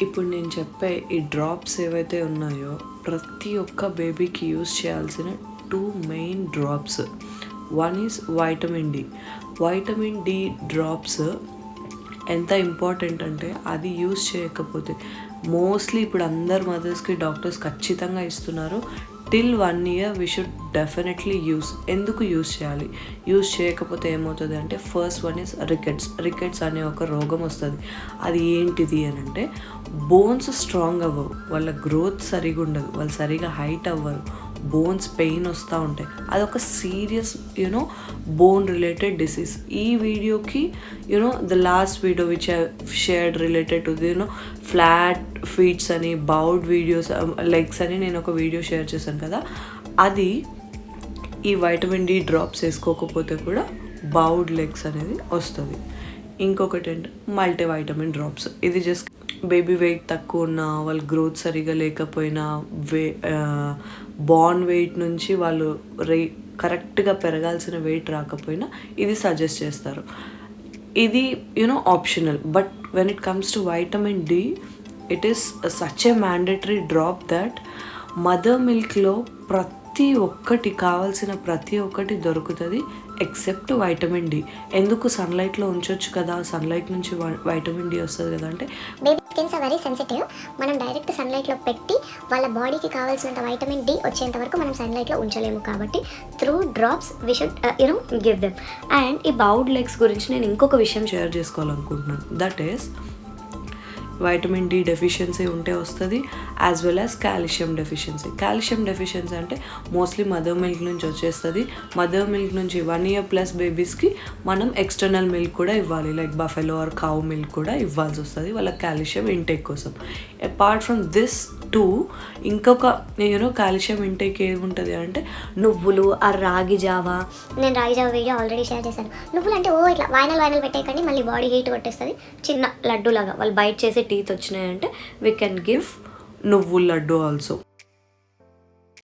ఇప్పుడు నేను చెప్పే ఈ డ్రాప్స్ ఏవైతే ఉన్నాయో ప్రతి ఒక్క బేబీకి యూస్ చేయాల్సిన 2 main drops. One is vitamin D. Vitamin D drops ఎంత ఇంపార్టెంట్ అంటే అది యూస్ చేయకపోతే మోస్ట్లీ ఇప్పుడు అందరు మదర్స్కి డాక్టర్స్ ఖచ్చితంగా ఇస్తున్నారు. Till 1 year we should definitely use. ఎందుకు యూస్ చేయాలి? యూస్ చేయకపోతే ఏమవుతుంది అంటే ఫస్ట్ వన్ ఈజ్ రికెట్స్ అనే ఒక రోగం వస్తుంది. అది ఏంటిది అని అంటే బోన్స్ స్ట్రాంగ్ అవ్వవు, వాళ్ళ గ్రోత్ సరిగా ఉండదు, వాళ్ళు సరిగా హైట్ అవ్వరు, బోన్స్ పెయిన్ వస్తూ ఉంటాయి. అదొక సీరియస్ బోన్ రిలేటెడ్ డిసీజ్. ఈ వీడియోకి the last video which I shared related to flat feets అని, బౌడ్ వీడియోస్, లెగ్స్ అని నేను ఒక వీడియో షేర్ చేశాను కదా, అది ఈ వైటమిన్ డి డ్రాప్స్ వేసుకోకపోతే కూడా బౌడ్ లెగ్స్ అనేది వస్తుంది. ఇంకొకటి అంటే మల్టీవైటమిన్ డ్రాప్స్. ఇది జస్ట్ బేబీ వెయిట్ తక్కువ ఉన్నా, వాళ్ళ గ్రోత్ సరిగా లేకపోయినా, బార్న్ వెయిట్ నుంచి వాళ్ళు కరెక్ట్గా పెరగాల్సిన వెయిట్ రాకపోయినా ఇది సజెస్ట్ చేస్తారు. ఇది optional. But when it comes to vitamin D, it is such a mandatory drop that mother మిల్క్లో ప్రతి ఒక్కటి కావాల్సిన ప్రతి ఒక్కటి దొరుకుతుంది ఎక్సెప్ట్ వైటమిన్ డి. ఎందుకు? సన్లైట్లో ఉంచవచ్చు కదా, సన్లైట్ నుంచి వైటమిన్ డి వస్తుంది కదా అంటే baby skins are very sensitive. మనం డైరెక్ట్ సన్లైట్లో పెట్టి వాళ్ళ బాడీకి కావాల్సినంత వైటమిన్ డి వచ్చేంత వరకు మనం సన్లైట్లో ఉంచలేము. కాబట్టి through drops we should give them. And ఈ బౌడ్ లెగ్స్ గురించి నేను ఇంకొక విషయం షేర్ చేసుకోవాలనుకుంటున్నాను. That is vitamin D deficiency ఉంటే వస్తుంది, as well as calcium deficiency. Calcium deficiency అంటే మోస్ట్లీ మదర్ మిల్క్ నుంచి వచ్చేస్తుంది. మదర్ మిల్క్ నుంచి 1 year ప్లస్ బేబీస్కి మనం ఎక్స్టర్నల్ మిల్క్ కూడా ఇవ్వాలి, like buffalo or cow milk కూడా ఇవ్వాల్సి వస్తుంది వాళ్ళ కాల్షియం ఇంటేక్ కోసం. అపార్ట్ ఫ్రమ్ దిస్ టూ ఇంకొక కాల్షియం ఇంటేక్ ఏముంటుంది అంటే నువ్వులు, ఆ రాగి జావా. నేను రాగి జావా వీడియో ఆల్రెడీ షేర్ చేశాను. నువ్వులు అంటే ఇట్లా వాయినల్ పెట్టేయకండి, మళ్ళీ బాడీ హీట్ కొట్టేస్తుంది. చిన్న లడ్డు లాగా వాళ్ళు బైట్ చేసి టీత్ వచ్చినాయంటే వీ కెన్ గివ్ నువ్వుల లడ్డు ఆల్సో.